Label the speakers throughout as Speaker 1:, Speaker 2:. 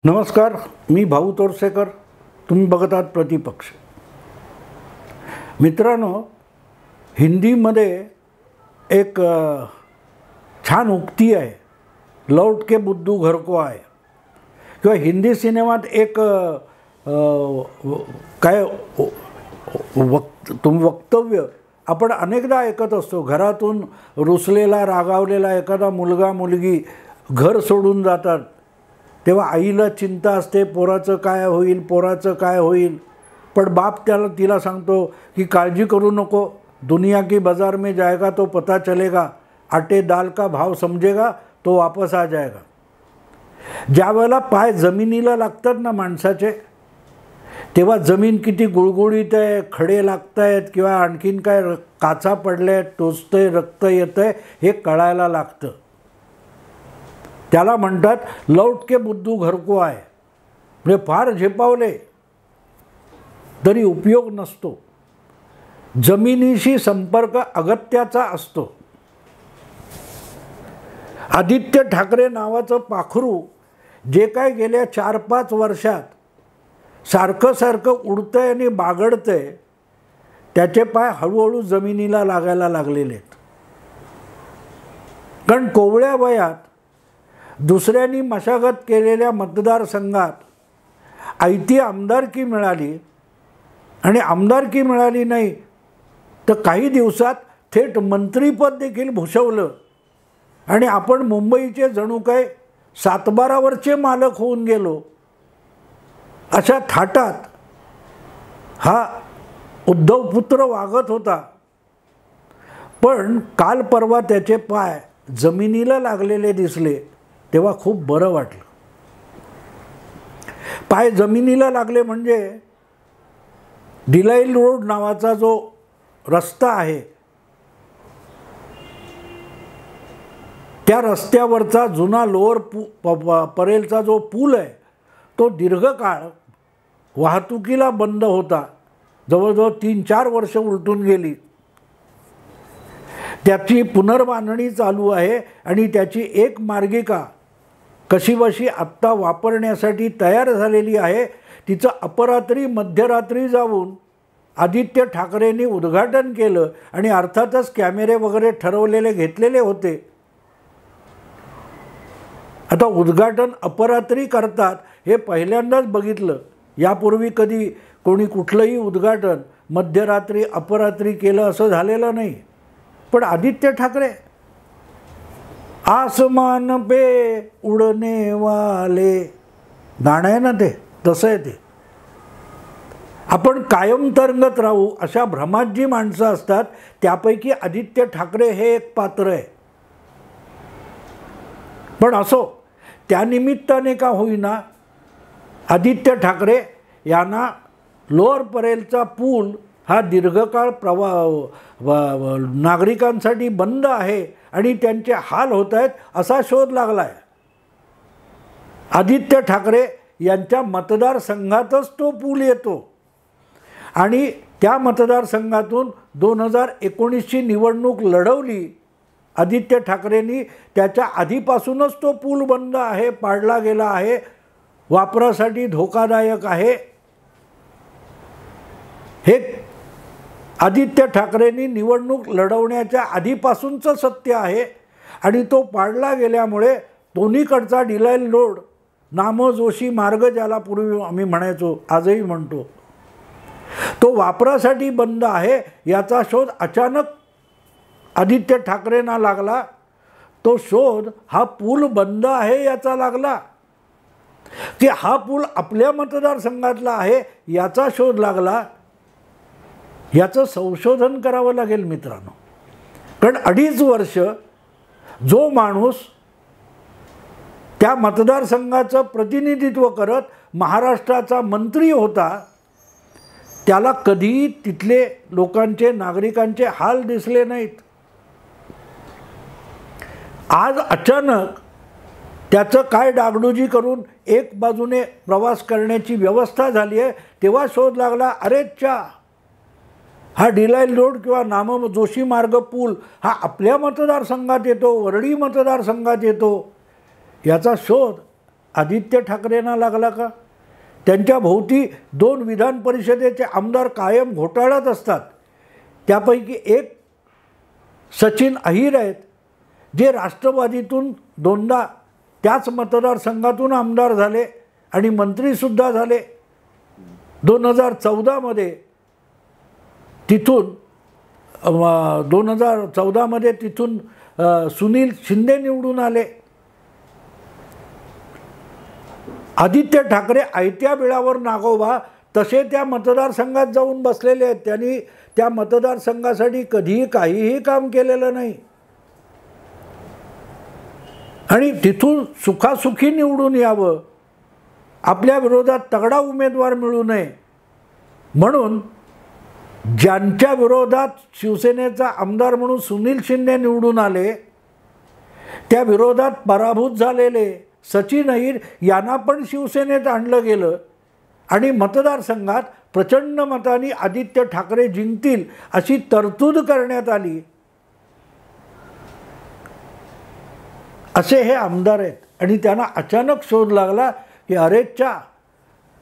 Speaker 1: नमस्कार, मी भाऊ तोरसेकर. तुम्ही बघत आहात प्रतिपक्ष. मित्रांनो, हिंदीमध्ये एक छान उक्ती आहे, लौट के बुद्धू घर को आए. किंवा हिंदी सिनेमात एक काय वक्तव्य आपण अनेकदा ऐकत असतो. घरातून रुसलेला रागावलेला एखादा मुलगा मुलगी घर सोडून जातात, तेव्हा आईला चिंता असते, पोराचं काय होईल, पोराचं काय होईल. पण बाप तिला सांगतो की काळजी करू नको, दुनिया की बाजार में जाएगा तो पता चलेगा, आटे दाल का भाव समझेगा तो वापस आ जाएगा. ज्या वेळेला पाय जमिनीला लागतात ना माणसाचे, तेव्हा जमीन किती गुळगुळीत आहे, खडे लागत आहेत किंवा आणखीन काय काचा पडल्या आहेत, टोचतंय, रक्त येतं आहे, हे कळायला लागतं. त्याला म्हणतात लौट के बुद्धू घर को आए. म्हणजे फार झेपावले तरी उपयोग नसतो. जमिनीशी संपर्क अगत्याचा असतो. आदित्य ठाकरे नावाचं पाखरू जे काय गेल्या 4-5 वर्षात सारखं उडतंय आणि बागडतंय, त्याचे पाय हळूहळू जमिनीला लागायला लागलेले आहेत. कारण कोवळ्या वयात दुसऱ्यांनी मशागत केलेल्या मतदारसंघात आयती आमदारकी मिळाली, आणि आमदारकी मिळाली नाही तर काही दिवसात थेट मंत्रीपद देखील भूषवलं, आणि आपण मुंबईचे जणू काय 7-12वरचे मालक होऊन गेलो. अशा थाटात हा उद्धवपुत्र वागत होता. पण काल परवा त्याचे पाय जमिनीला लागलेले दिसले, तेव्हा खूप बरं वाटलं. पाय जमिनीला लागले म्हणजे डिलाईल रोड नावाचा जो रस्ता आहे, त्या रस्त्यावरचा जुना लोअर परेलचा जो पूल आहे, तो दीर्घकाळ वाहतुकीला बंद होता. जवळजवळ 3-4 वर्ष उलटून गेली. त्याची पुनर्बांधणी चालू आहे आणि त्याची एक मार्गिका कशीबशी आत्ता वापरण्यासाठी तयार झालेली आहे. तिचं अपरात्री मध्यरात्री जाऊन आदित्य ठाकरेंनी उद्घाटन केलं, आणि अर्थातच कॅमेरे वगैरे ठरवलेले घेतलेले होते. आता उद्घाटन अपरात्री करतात हे पहिल्यांदाच बघितलं. यापूर्वी कधी कोणी कुठलंही उद्घाटन मध्यरात्री अपरात्री केलं असं झालेलं नाही. पण आदित्य ठाकरे आसमान पे उडने वाले गाणं आहे ना, ते तसं आहे. ते आपण कायम तरंगत राहू अशा भ्रमात जी माणसं असतात, त्यापैकी आदित्य ठाकरे हे एक पात्र आहे. पण असो, त्यानिमित्ताने का होईना आदित्य ठाकरे यांना लोअर परेलचा पूल हा दीर्घकाळ नागरिकांसाठी बंद आहे आणि त्यांचे हाल होत आहेत असा शोध लागला आहे. आदित्य ठाकरे यांच्या मतदारसंघातच तो पूल येतो, आणि त्या मतदारसंघातून 2019ची निवडणूक लढवली आदित्य ठाकरेंनी. त्याच्या आधीपासूनच तो पूल बंद आहे, पाडला गेला आहे, वापरासाठी धोकादायक आहे. हे आदित्य ठाकरेंनी निवडणूक लढवण्याच्या आधीपासूनचं सत्य आहे. आणि तो पाडला गेल्यामुळे दोन्हीकडचा डिलाईल रोड, नामोजोशी मार्ग ज्याला पूर्वी आम्ही म्हणायचो, आजही म्हणतो, तो वापरासाठी बंद आहे. याचा शोध अचानक आदित्य ठाकरेंना लागला. तो शोध हा पूल बंद आहे याचा लागला, की हा पूल आपल्या मतदारसंघातला आहे याचा शोध लागला. याचं संशोधन करावं लागेल मित्रांनो. कारण 2.5 वर्ष जो माणूस त्या मतदारसंघाचं प्रतिनिधित्व करत महाराष्ट्राचा मंत्री होता, त्याला कधीही तिथले लोकांचे, नागरिकांचे हाल दिसले नाहीत. आज अचानक त्याचं काय डागडुजी करून एक बाजूने प्रवास करण्याची व्यवस्था झाली आहे, तेव्हा शोध लागला, अरेच्छा, हा डिलाईल रोड किंवा नामोजोशी मार्ग पूल हा आपल्या मतदारसंघात येतो, वरळी मतदारसंघात येतो. याचा शोध आदित्य ठाकरेंना लागला का? त्यांच्या भोवती 2 विधान परिषदेचे आमदार कायम घोटाळत असतात. त्यापैकी एक सचिन अहिर आहेत, जे राष्ट्रवादीतून 2दा त्याच मतदारसंघातून आमदार झाले आणि मंत्रीसुद्धा झाले. 2014मध्ये तिथून 2014मध्ये तिथून सुनील शिंदे निवडून आले. आदित्य ठाकरे आयत्या बिळावर नागोबा तसे त्या मतदारसंघात जाऊन बसलेले आहेत. त्यांनी त्या मतदारसंघासाठी कधीही काहीही काम केलेलं नाही आणि तिथून सुखासुखी निवडून यावं, आपल्या विरोधात तगडा उमेदवार मिळू नये म्हणून ज्यांच्या विरोधात शिवसेनेचा आमदार म्हणून सुनील शिंदे निवडून आले, त्या विरोधात पराभूत झालेले सचिन अहिर यांना पण शिवसेनेत आणलं गेलं आणि मतदारसंघात प्रचंड मतांनी आदित्य ठाकरे जिंकतील अशी तरतूद करण्यात आली. असे हे आमदार आहेत आणि त्यांना अचानक शोध लागला की अरेच्या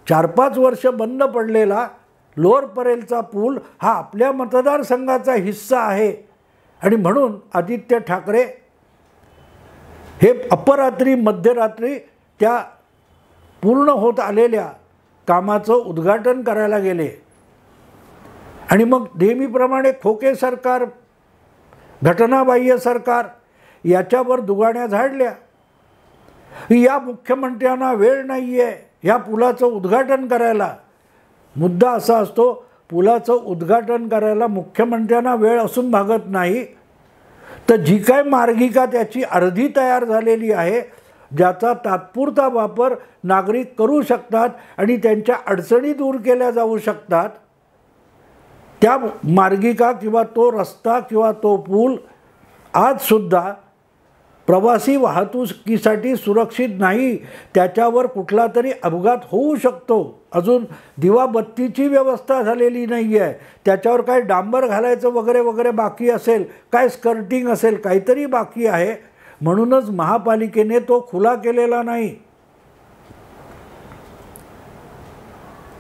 Speaker 1: 4-5 वर्ष बंद पडलेला लोअर परेलचा पूल हा आपल्या मतदारसंघाचा हिस्सा आहे आणि म्हणून आदित्य ठाकरे हे अपरात्री मध्यरात्री त्या पूर्ण होत आलेल्या कामाचं उद्घाटन करायला गेले आणि मग नेहमीप्रमाणे खोके सरकार, घटनाबाह्य सरकार याच्यावर दुगाड्या झाडल्या. या मुख्यमंत्र्यांना वेळ नाही आहे ह्या पुलाचं उद्घाटन करायला. मुद्दा असा असतो, पुलाचं उद्घाटन करायला मुख्यमंत्र्यांना वेळ असून भागत नाही, तर जी काय मार्गिका त्याची अर्धी तयार झालेली आहे, ज्याचा तात्पुरता वापर नागरिक करू शकतात आणि त्यांच्या अडचणी दूर केल्या जाऊ शकतात, त्या मार्गिका किंवा तो रस्ता किंवा तो पूल आजसुद्धा प्रवासी वाहतुकीसाठी सुरक्षित नाही. त्याच्यावर कुठला तरी अपघात होऊ शकतो. अजून दिवाबत्तीची व्यवस्था झालेली नाही आहे. त्याच्यावर काय डांबर घालायचं वगैरे वगैरे बाकी असेल, काय स्कर्टिंग असेल, काहीतरी बाकी आहे. म्हणूनच महापालिकेने तो खुला केलेला नाही.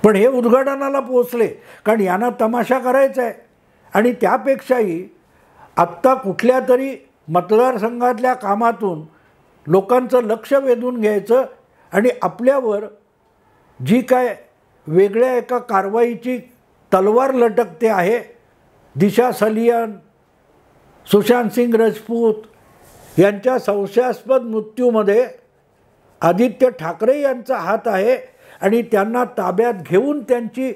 Speaker 1: पण हे उद्घाटनाला पोहोचले कारण यांना तमाशा करायचा आहे आणि त्यापेक्षाही आत्ता कुठल्या तरी मतदारसंघातल्या कामातून लोकांचं लक्ष वेधून घ्यायचं आणि आपल्यावर जी काय वेगळ्या एका कारवाईची तलवार लटकते आहे, दिशा सलियन, सुशांत सिंग राजपूत यांच्या संशयास्पद मृत्यूमध्ये आदित्य ठाकरे यांचा हात आहे आणि त्यांना ताब्यात घेऊन त्यांची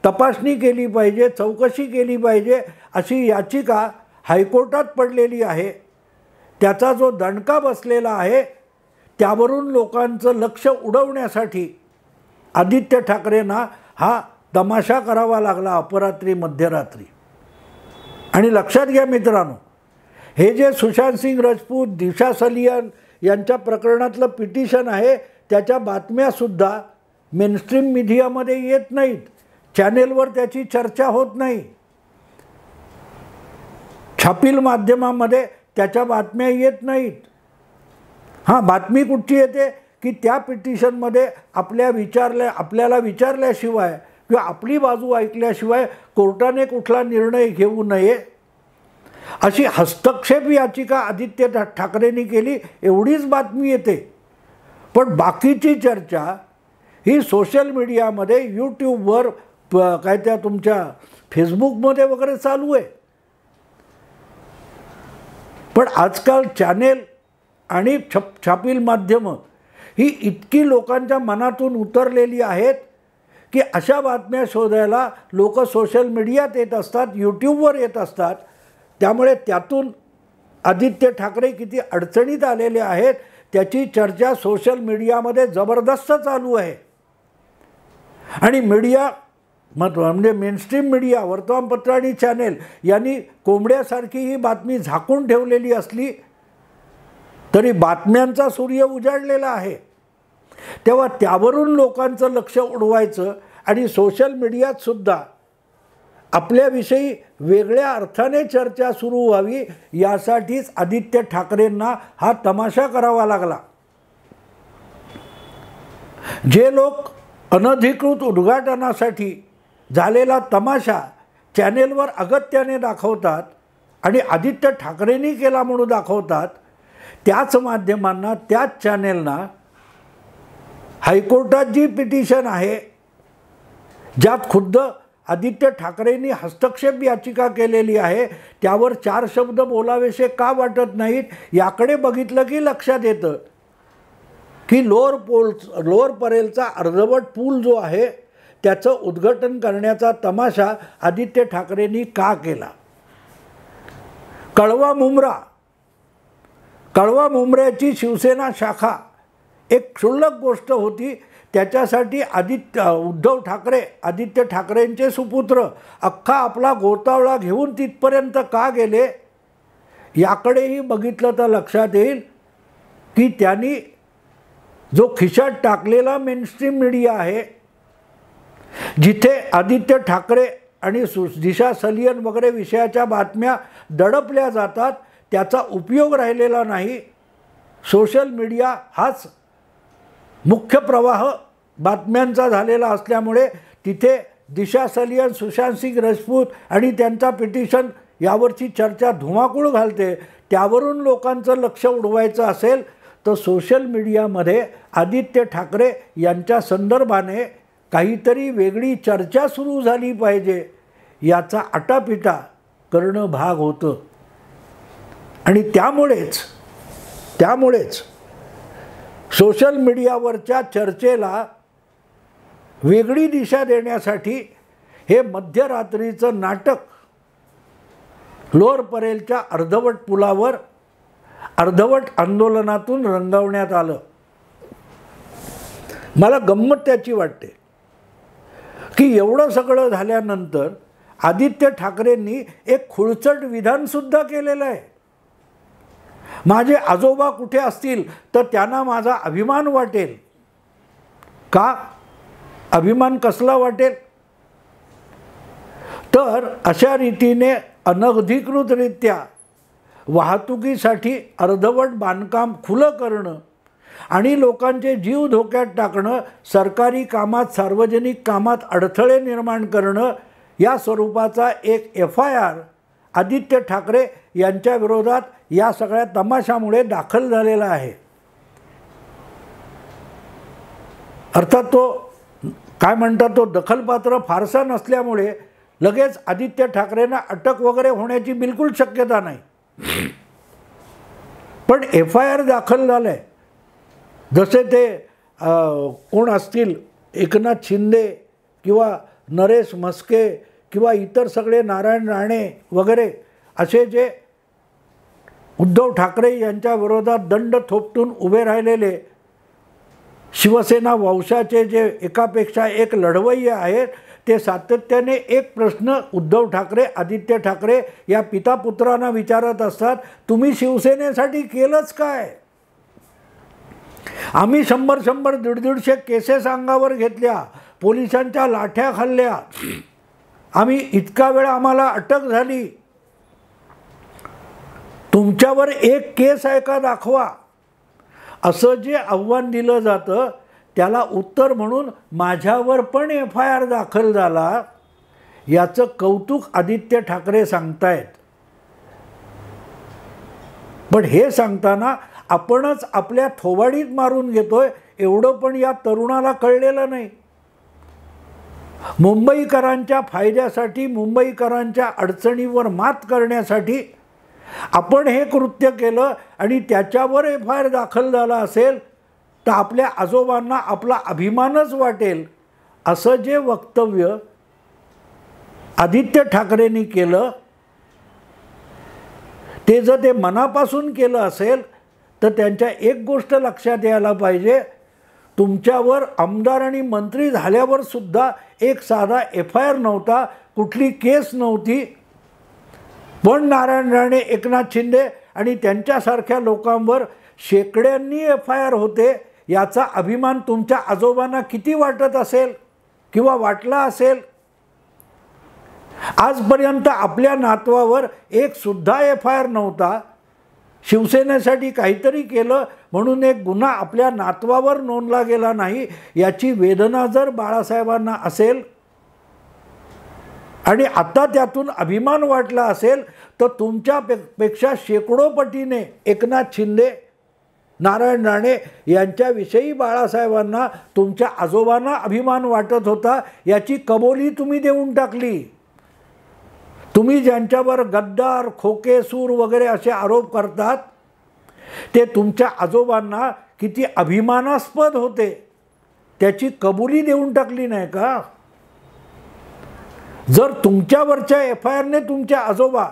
Speaker 1: तपासणी केली पाहिजे, चौकशी केली पाहिजे अशी याचिका हायकोर्टात पडलेली आहे. त्याचा जो दणका बसलेला आहे त्यावरून लोकांचं लक्ष उडवण्यासाठी आदित्य ठाकरेंना हा तमाशा करावा लागला अपरात्री मध्यरात्री. आणि लक्षात घ्या मित्रांनो, हे जे सुशांत सिंग राजपूत, दिशा सलियन यांच्या प्रकरणातलं पिटिशन आहे त्याच्या बातम्यासुद्धा मेनस्ट्रीम मीडियामध्ये येत नाहीत. चॅनेलवर त्याची चर्चा होत नाही. छापील माध्यमामध्ये त्याच्या बातम्या येत नाहीत. हां, बातमी कुठची येते की त्या पिटिशनमध्ये आपल्याला विचारल्याशिवाय किंवा आपली बाजू ऐकल्याशिवाय कोर्टाने कुठला निर्णय घेऊ नये अशी हस्तक्षेप याचिका आदित्य ठाकरेंनी केली, एवढीच बातमी येते. पण बाकीची चर्चा ही सोशल मीडियामध्ये, यूट्यूबवर, काय त्या तुमच्या फेसबुकमध्ये वगैरे चालू आहे. पण आजकाल चॅनेल आणि छापील माध्यमं ही इतकी लोकांच्या मनातून उतरलेली आहेत की अशा बातम्या शोधायला लोक सोशल मीडियात येत असतात, यूट्यूबवर येत असतात. त्यामुळे त्यातून आदित्य ठाकरे किती अडचणीत आलेले आहेत त्याची चर्चा सोशल मीडियामध्ये जबरदस्त चालू आहे. आणि मीडिया म्हणजे मेनस्ट्रीम मीडिया, वर्तमानपत्र आणि चॅनेल यांनी कोंबड्यासारखी ही बातमी झाकून ठेवलेली असली तरी बातम्यांचा सूर्य उजाडलेला आहे. तेव्हा त्यावरून लोकांचं लक्ष उडवायचं आणि सोशल मीडियात सुद्धा आपल्याविषयी वेगळ्या अर्थाने चर्चा सुरू व्हावी यासाठीच आदित्य ठाकरेंना हा तमाशा करावा लागला. जे लोक अनधिकृत उद्घाटनासाठी झालेला तमाशा चॅनेलवर अगत्याने दाखवतात आणि आदित्य ठाकरेंनी केला म्हणून दाखवतात, त्याच माध्यमांना, त्याच चॅनेलना हायकोर्टात जी पिटिशन आहे ज्यात खुद्द आदित्य ठाकरेंनी हस्तक्षेप याचिका केलेली आहे, त्यावर 4 शब्द बोलावेसे का वाटत नाहीत, याकडे बघितलं की लक्षात येतं की लोअर परेलचा अर्धवट पूल जो आहे त्याचं उद्घाटन करण्याचा तमाशा आदित्य ठाकरेंनी का केला. कळवा मुंब्र्याची शिवसेना शाखा एक क्षुल्लक गोष्ट होती, त्याच्यासाठी उद्धव ठाकरे, आदित्य ठाकरेंचे सुपुत्र अख्खा आपला गोतावळा घेऊन तिथपर्यंत का गेले, याकडेही बघितलं तर लक्षात येईल की त्यांनी जो खिशात टाकलेला मेनस्ट्रीम मीडिया आहे, जिथे आदित्य ठाकरे आणि दिशा सलियन वगैरे विषयाच्या बातम्या दडपल्या जातात, त्याचा उपयोग राहिलेला नाही. सोशल मीडिया हाच मुख्य प्रवाह बातम्यांचा झालेला असल्यामुळे तिथे दिशा सलियन, सुशांत सिंग राजपूत आणि त्यांचा पिटिशन यावरची चर्चा धुमाकूळ घालते. त्यावरून लोकांचं लक्ष उडवायचं असेल तर सोशल मीडियामध्ये आदित्य ठाकरे यांच्या संदर्भाने काहीतरी वेगळी चर्चा सुरू झाली पाहिजे, याचा आटापिटा करणं भाग होतं. आणि त्यामुळेच सोशल मीडियावरच्या चर्चेला वेगळी दिशा देण्यासाठी हे मध्यरात्रीचं नाटक लोअर परेलच्या अर्धवट पुलावर अर्धवट आंदोलनातून रंगवण्यात आलं. मला गंमत त्याची वाटते की एवढं सगळं झाल्यानंतर आदित्य ठाकरेंनी एक खुळचट विधानसुद्धा केलेलं आहे. माझे आजोबा कुठे असतील तर त्यांना माझा अभिमान वाटेल. का अभिमान कसला वाटेल, तर अशा रीतीने अनधिकृतरित्या वाहतुकीसाठी अर्धवट बांधकाम खुलं करणं आणि लोकांचे जीव धोक्यात टाकणं, सरकारी कामात, सार्वजनिक कामात अडथळे निर्माण करणं, या स्वरूपाचा एक FIR आदित्य ठाकरे यांच्या विरोधात या सगळ्या तमाशामुळे दाखल झालेला आहे. अर्थात तो काय म्हणतात, तो दखलपात्र फारसा नसल्यामुळे लगेच आदित्य ठाकरेंना अटक वगैरे होण्याची बिलकुल शक्यता नाही. पण FIR दाखल झालं आहे. जसे ते कोण असतील, एकनाथ शिंदे किंवा नरेश म्हस्के किंवा इतर सगळे नारायण राणे वगैरे असे जे उद्धव ठाकरे यांच्या विरोधात दंड थोपटून उभे राहिलेले शिवसेना वंशाचे जे एकापेक्षा एक लढवय्ये आहेत, ते सातत्याने एक प्रश्न उद्धव ठाकरे, आदित्य ठाकरे या पिता पुत्रांना विचारत असतात, तुम्ही शिवसेनेसाठी केलंच काय. आम्ही 100-100, 150-150 केसेस अंगावर घेतल्या, पोलिसांच्या लाठ्या खाल्ल्या, आम्ही इतका वेळ आम्हाला अटक झाली, तुमच्यावर एक केस आहे का दाखवा. असं जे आव्हान दिलं जातं त्याला उत्तर म्हणून माझ्यावर पण FIR दाखल झाला, याचं कौतुक आदित्य ठाकरे सांगतायत. पण हे सांगताना आपणच आपल्या थोबाडीत मारून घेतोय एवढं पण या तरुणाला कळलेलं नाही. मुंबईकरांच्या फायद्यासाठी, मुंबईकरांच्या अडचणीवर मात करण्यासाठी आपण हे कृत्य केलं आणि त्याच्यावर FIR दाखल झाला असेल तर आपल्या आजोबांना आपला अभिमानच वाटेल. असं जे वक्तव्य आदित्य ठाकरेंनी केलं ते जर ते मनापासून केलं असेल तर त्यांच्या एक गोष्ट लक्षात यायला पाहिजे, तुमच्यावर आमदार आणि मंत्री झाल्यावर सुद्धा एक साधा FIR नव्हता, कुठली केस नव्हती. पण नारायण राणे, एकनाथ शिंदे आणि त्यांच्यासारख्या लोकांवर शेकड्यांनी FIR होते. याचा अभिमान तुमच्या आजोबांना किती वाटत असेल किंवा वाटला असेल. आजपर्यंत आपल्या नातवावर एक सुद्धा FIR नव्हता. शिवसेनेसाठी काहीतरी केलं म्हणून एक गुन्हा आपल्या नातवावर नोंदला गेला नाही याची वेदना जर बाळासाहेबांना असेल आणि आता त्यातून अभिमान वाटला असेल तर तुमच्यापेक्षा शेकडो पटीने एकनाथ शिंदे, नारायण राणे यांच्याविषयी बाळासाहेबांना, तुमच्या आजोबांना अभिमान वाटत होता याची कबुली तुम्ही देऊन टाकली. तुम्ही ज्यांच्यावर गद्दार, खोकेसूर वगैरे असे आरोप करतात ते तुमच्या आजोबांना किती अभिमानास्पद होते त्याची कबुली देऊन टाकली नाही का? जर तुमच्यावरच्या FIRने तुमचे आजोबा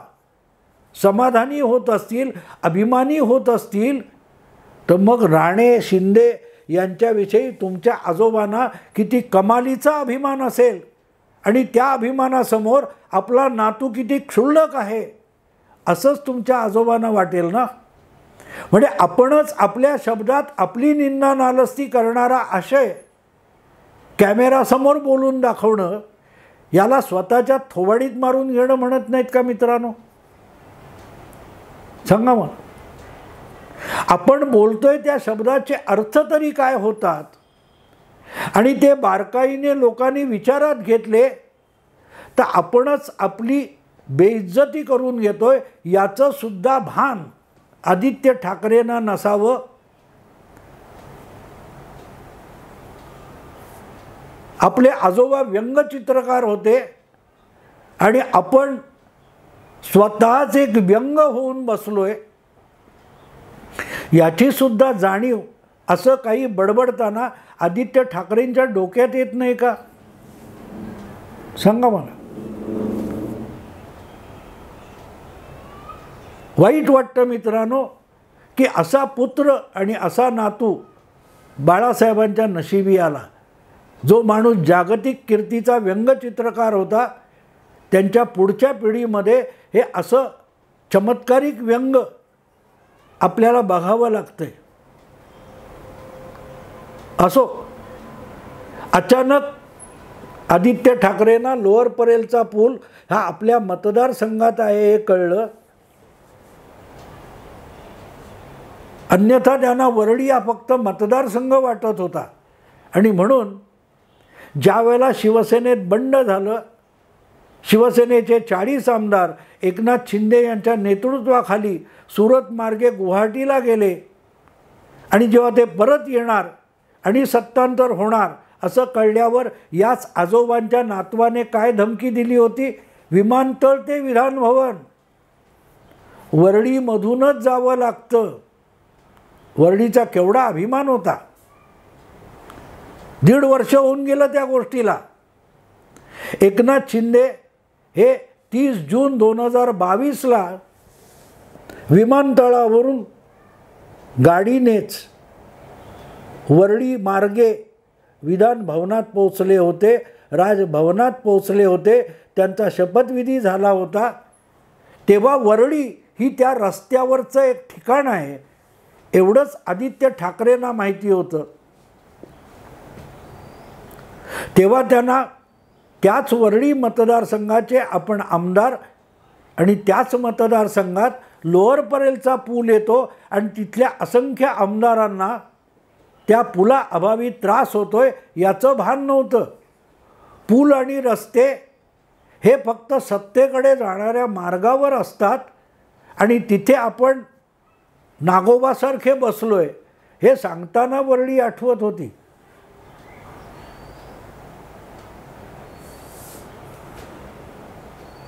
Speaker 1: समाधानी होत असतील, अभिमानी होत असतील तर मग राणे, शिंदे यांच्याविषयी तुमच्या आजोबांना किती कमालीचा अभिमान असेल आणि त्या अभिमानासमोर आपला नातू किती क्षुल्लक आहे असंच तुमच्या आजोबांना वाटेल ना. म्हणजे आपणच आपल्या शब्दात आपली निंदा नालस्ती करणारा आशय कॅमेरासमोर बोलून दाखवणं याला स्वतःच्या थोबाडीत मारून घेणं म्हणत नाहीत का मित्रांनो? सांगा मग. आपण बोलतोय त्या शब्दाचे अर्थ तरी काय होतात आणि ते बारकाईने लोकांनी विचारात घेतले तर आपणच आपली बेइज्जती करून घेतोय याचं सुद्धा भान आदित्य ठाकरेंना नसावं. आपले आजोबा व्यंगचित्रकार होते आणि आपण स्वतःच एक व्यंग होऊन बसलोय याची सुद्धा जाणीव असं काही बडबडताना आदित्य ठाकरेंच्या डोक्यात येत नाही का? सांगा मला. वाईट वाटतं मित्रांनो की असा पुत्र आणि असा नातू बाळासाहेबांच्या नशिबी आला. जो माणूस जागतिक कीर्तीचा व्यंगचित्रकार होता त्यांच्या पुढच्या पिढीमध्ये हे असं चमत्कारिक व्यंग आपल्याला बघावं लागतंय. असो, अचानक आदित्य ठाकरेंना लोअर परेलचा पूल हा आपल्या मतदारसंघात आहे हे कळलं. अन्यथा त्यांना वरळी हा फक्त मतदारसंघ वाटत होता आणि म्हणून ज्या वेळेला शिवसेनेत बंड झालं, शिवसेनेचे 40 आमदार एकनाथ शिंदे यांच्या नेतृत्वाखाली सुरत मार्गे गुवाहाटीला गेले आणि जेव्हा ते परत येणार आणि सत्तांतर होणार असं कळल्यावर याच आजोबांच्या नातवाने काय धमकी दिली होती? विमानतळ ते विधानभवन वरळीमधूनच जावं लागतं. वरळीचा केवढा अभिमान होता. 1.5 वर्ष होऊन गेलं त्या गोष्टीला. एकनाथ शिंदे हे 30 जून 2022ला विमानतळावरून गाडीनेच वरळी मार्गे विधानभवनात पोचले होते, राजभवनात पोचले होते. त्यांचा शपथविधी झाला होता. तेव्हा वरळी ही त्या रस्त्यावरचं एक ठिकाण आहे एवढंच आदित्य ठाकरेंना माहिती होतं. तेव्हा त्यांना त्याच वरळी मतदारसंघाचे आपण आमदार आणि त्याच मतदारसंघात लोअर परेलचा पूल येतो आणि तिथल्या असंख्य आमदारांना त्या पुलाअभावी त्रास होतोय याचं भान नव्हतं. पूल आणि रस्ते हे फक्त सत्तेकडे जाणाऱ्या मार्गावर असतात आणि तिथे आपण नागोबासारखे बसलोय हे सांगताना वरळी आठवत होती.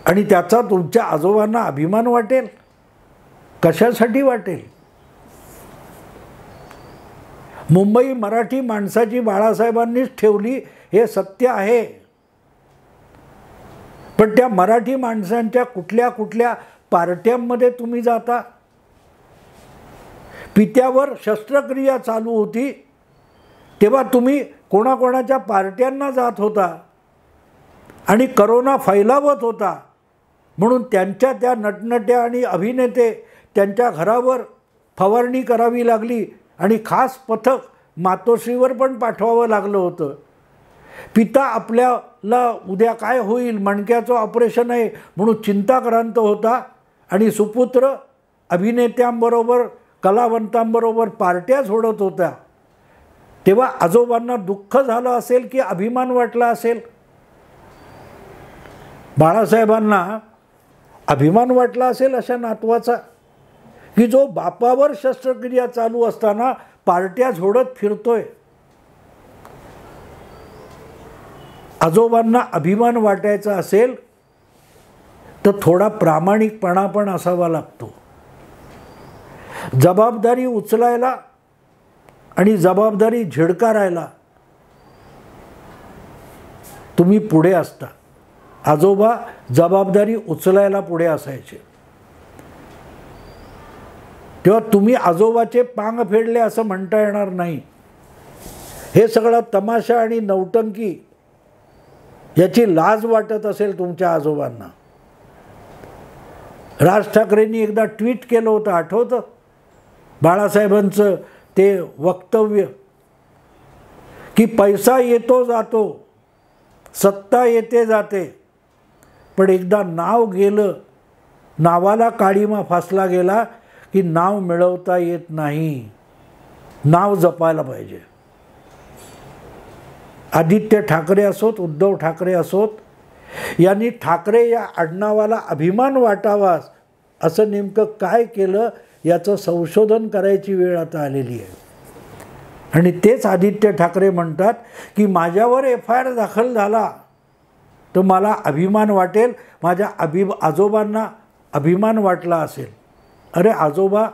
Speaker 1: आणि त्याचा तुमच्या आजोबांना अभिमान वाटेल? कशासाठी वाटेल? मुंबई मराठी माणसाची बाळासाहेबांनीच ठेवली हे सत्य आहे. पण त्या मराठी माणसांच्या कुठल्या कुठल्या पार्ट्यांमध्ये तुम्ही जाता? पित्यावर शस्त्रक्रिया चालू होती तेव्हा तुम्ही कोणाकोणाच्या पार्ट्यांना जात होता आणि करोना फैलावत होता म्हणून त्यांच्या त्या नटनट्या आणि अभिनेते त्यांच्या घरावर फवारणी करावी लागली आणि खास पथक मातोश्रीवर पण पाठवावं लागलं होतं. पिता आपल्याला उद्या काय होईल, मणक्याचं ऑपरेशन आहे म्हणून चिंताक्रांत होता आणि सुपुत्र अभिनेत्यांबरोबर कलावंतांबरोबर पार्ट्या झोडत होत्या, तेव्हा आजोबांना दुःख झालं असेल की अभिमान वाटला असेल? बाळासाहेबांना अभिमान वाटला असेल अशा नातवाचा, की जो बापावर शस्त्रक्रिया चालू असताना पार्ट्या झोडत फिरतोय. आजोबांना अभिमान वाटायचा असेल तर थोडा प्रामाणिकपणा पण असावा लागतो. जबाबदारी उचलायला आणि जबाबदारी झिडकारायला तुम्ही पुढे असता. आजोबा जबाबदारी उचलायला पुढे असायचे. तेव्हा तुम्ही आजोबाचे पांग फेडले असं म्हणता येणार नाही. हे सगळं तमाशा आणि नौटंकी याची लाज वाटत असेल तुमच्या आजोबांना. राज ठाकरेंनी एकदा ट्विट केलं होतं, आठवतं? बाळासाहेबांचं ते वक्तव्य की पैसा येतो जातो, सत्ता येते जाते, पण एकदा नाव गेलं, नावाला काळीमा फासला गेला की नाव मिळवता येत नाही. नाव जपायला पाहिजे. आदित्य ठाकरे असोत, उद्धव ठाकरे असोत, यांनी ठाकरे या आडनावाला अभिमान वाटावा असं नेमकं काय केलं याचं संशोधन करायची वेळ आता आलेली आहे. आणि तेच आदित्य ठाकरे म्हणतात की माझ्यावर FIR दाखल झाला तर मला अभिमान वाटेल, माझ्या आजोबांना अभिमान वाटला असेल. अरे आजोबा,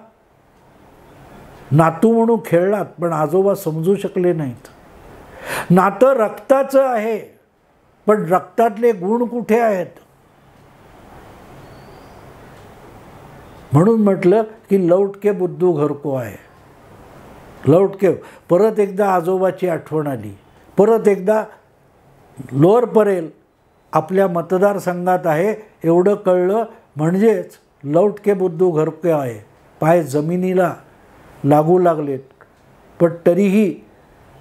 Speaker 1: नातू म्हणून खेळलात पण आजोबा समजू शकले नाहीत. नातं रक्ताचं आहे, पण रक्तातले गुण कुठे आहेत? म्हणून म्हटलं की लौट के बुद्धू घर को आहे. लौट के, परत एकदा आजोबाची आठवण आली. परत एकदा लोअर परेल आपल्या मतदारसंघात आहे एवढं कळलं, म्हणजेच लौट के बुद्धू घर के आहे. पाय जमिनीला लागू लागलेत, पण तरीही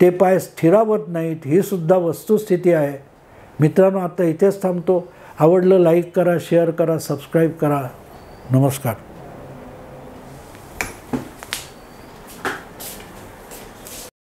Speaker 1: ते पाय स्थिरावत नाहीत, ही सुद्धा वस्तुस्थिती आहे. मित्रांनो, आता इथेच थांबतो. आवडलं लाईक करा, शेअर करा, सबस्क्राईब करा. नमस्कार.